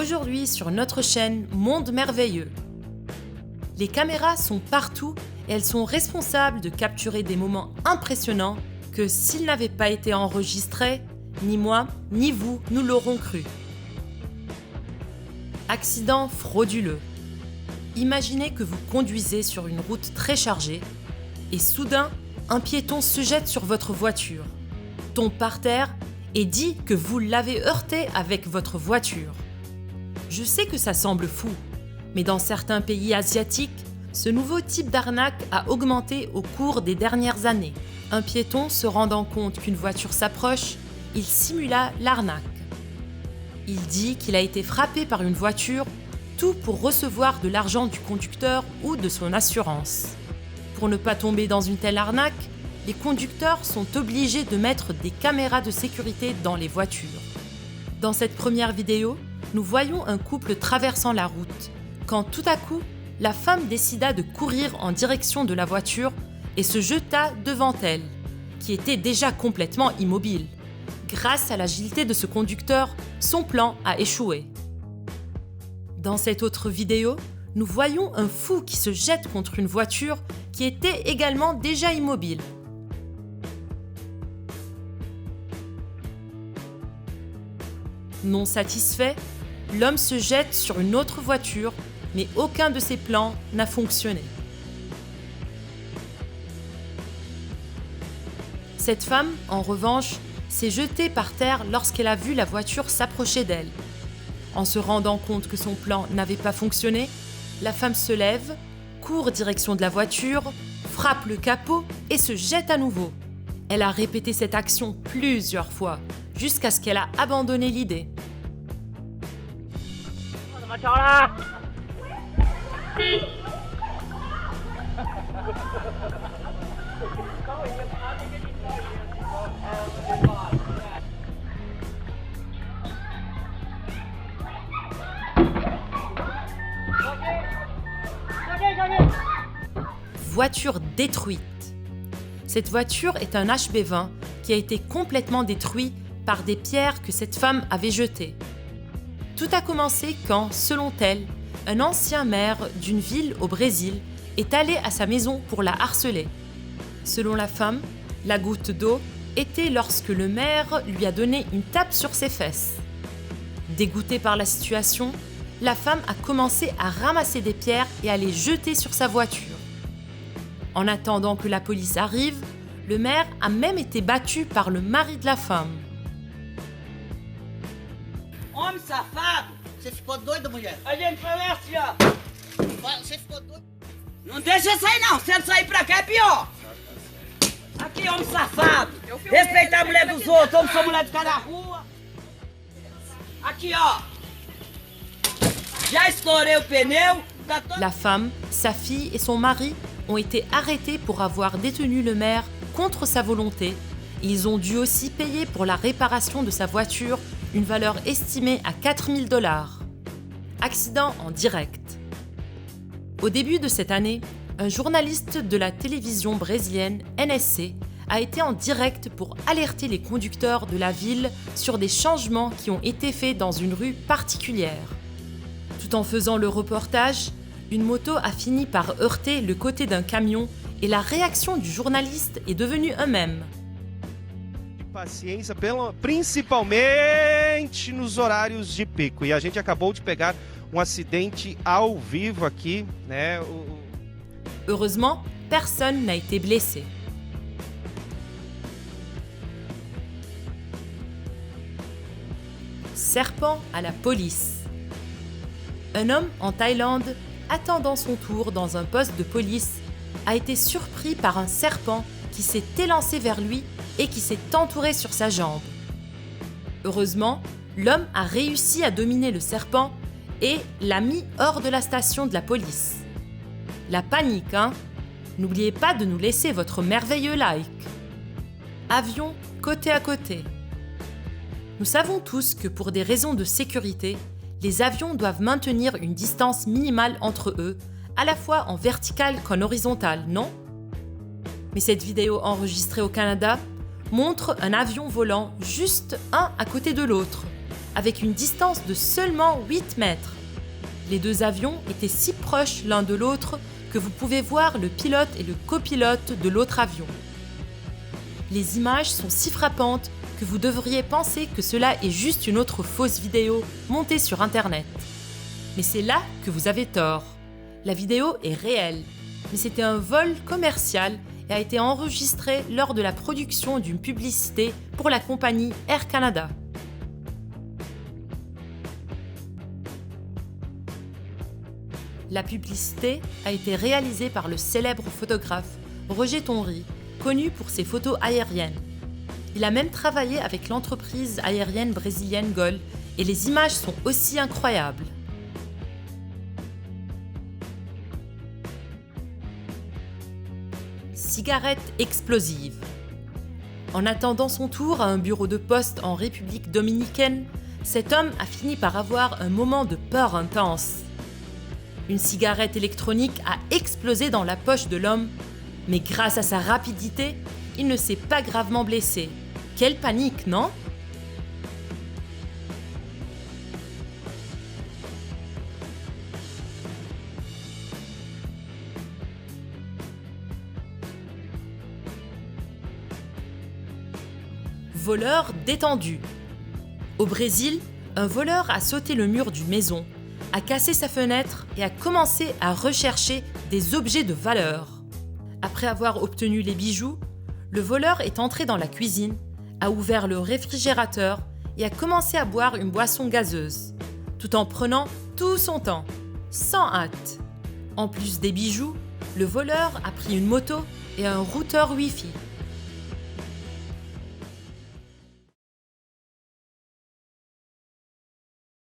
Aujourd'hui sur notre chaîne Monde Merveilleux. Les caméras sont partout et elles sont responsables de capturer des moments impressionnants que s'ils n'avaient pas été enregistrés, ni moi, ni vous, nous l'aurons cru. Accident frauduleux. Imaginez que vous conduisez sur une route très chargée et soudain, un piéton se jette sur votre voiture, tombe par terre et dit que vous l'avez heurté avec votre voiture. Je sais que ça semble fou, mais dans certains pays asiatiques, ce nouveau type d'arnaque a augmenté au cours des dernières années. Un piéton se rendant compte qu'une voiture s'approche, il simula l'arnaque. Il dit qu'il a été frappé par une voiture, tout pour recevoir de l'argent du conducteur ou de son assurance. Pour ne pas tomber dans une telle arnaque, les conducteurs sont obligés de mettre des caméras de sécurité dans les voitures. Dans cette première vidéo, nous voyons un couple traversant la route, quand tout à coup, la femme décida de courir en direction de la voiture et se jeta devant elle, qui était déjà complètement immobile. Grâce à l'agilité de ce conducteur, son plan a échoué. Dans cette autre vidéo, nous voyons un fou qui se jette contre une voiture qui était également déjà immobile. Non satisfait, l'homme se jette sur une autre voiture, mais aucun de ses plans n'a fonctionné. Cette femme, en revanche, s'est jetée par terre lorsqu'elle a vu la voiture s'approcher d'elle. En se rendant compte que son plan n'avait pas fonctionné, la femme se lève, court direction de la voiture, frappe le capot et se jette à nouveau. Elle a répété cette action plusieurs fois, jusqu'à ce qu'elle a abandonné l'idée. Voiture détruite. Cette voiture est un HB20 qui a été complètement détruit par des pierres que cette femme avait jetées. Tout a commencé quand, selon elle, un ancien maire d'une ville au Brésil est allé à sa maison pour la harceler. Selon la femme, la goutte d'eau était lorsque le maire lui a donné une tape sur ses fesses. Dégoûtée par la situation, la femme a commencé à ramasser des pierres et à les jeter sur sa voiture. En attendant que la police arrive, le maire a même été battu par le mari de la femme. Homem safado! Você ficou doido, mulher? A gente foi assim, ó. Você ficou doido? Não deixa sair, não. Se ele sair pra cá, é pior. Aqui, homem safado. Respeitar a mulher dos outros. Homem sou mulher de cada rua. Aqui, ó. Já estourei o pneu. Tá todo... La femme, sa fille et son mari ont été arrêtés pour avoir détenu le maire contre sa volonté. Ils ont dû aussi payer pour la réparation de sa voiture une valeur estimée à 4 000 $. Accident en direct. Au début de cette année, un journaliste de la télévision brésilienne NSC a été en direct pour alerter les conducteurs de la ville sur des changements qui ont été faits dans une rue particulière. Tout en faisant le reportage, une moto a fini par heurter le côté d'un camion et la réaction du journaliste est devenue un mème. Paciência, principalmente nos horários de pico. E a gente acabou de pegar acidente ao vivo aqui, né? Heureusement, personne n'a été blessé. Serpent à la police. Un homme en Thaïlande, attendant son tour dans un poste de police, a été surpris par un serpent qui s'est élancé vers lui et qui s'est entouré sur sa jambe. Heureusement, l'homme a réussi à dominer le serpent et l'a mis hors de la station de la police. La panique, hein? N'oubliez pas de nous laisser votre merveilleux like. Avions côté à côté. Nous savons tous que pour des raisons de sécurité, les avions doivent maintenir une distance minimale entre eux, à la fois en verticale qu'en horizontale, non? Mais cette vidéo enregistrée au Canada montre un avion volant juste un à côté de l'autre. avec une distance de seulement 8 mètres. Les deux avions étaient si proches l'un de l'autre que vous pouvez voir le pilote et le copilote de l'autre avion. Les images sont si frappantes que vous devriez penser que cela est juste une autre fausse vidéo montée sur Internet. Mais c'est là que vous avez tort. La vidéo est réelle, mais c'était un vol commercial et a été enregistré lors de la production d'une publicité pour la compagnie Air Canada. La publicité a été réalisée par le célèbre photographe Roger Tonry, connu pour ses photos aériennes. Il a même travaillé avec l'entreprise aérienne brésilienne Gol et les images sont aussi incroyables. Cigarette explosive. En attendant son tour à un bureau de poste en République dominicaine, cet homme a fini par avoir un moment de peur intense. Une cigarette électronique a explosé dans la poche de l'homme, mais grâce à sa rapidité, il ne s'est pas gravement blessé. Quelle panique, non ? Voleur détendu. Au Brésil, un voleur a sauté le mur d'une maison, a cassé sa fenêtre et a commencé à rechercher des objets de valeur. Après avoir obtenu les bijoux, le voleur est entré dans la cuisine, a ouvert le réfrigérateur et a commencé à boire une boisson gazeuse, tout en prenant tout son temps, sans hâte. En plus des bijoux, le voleur a pris une moto et un routeur Wi-Fi.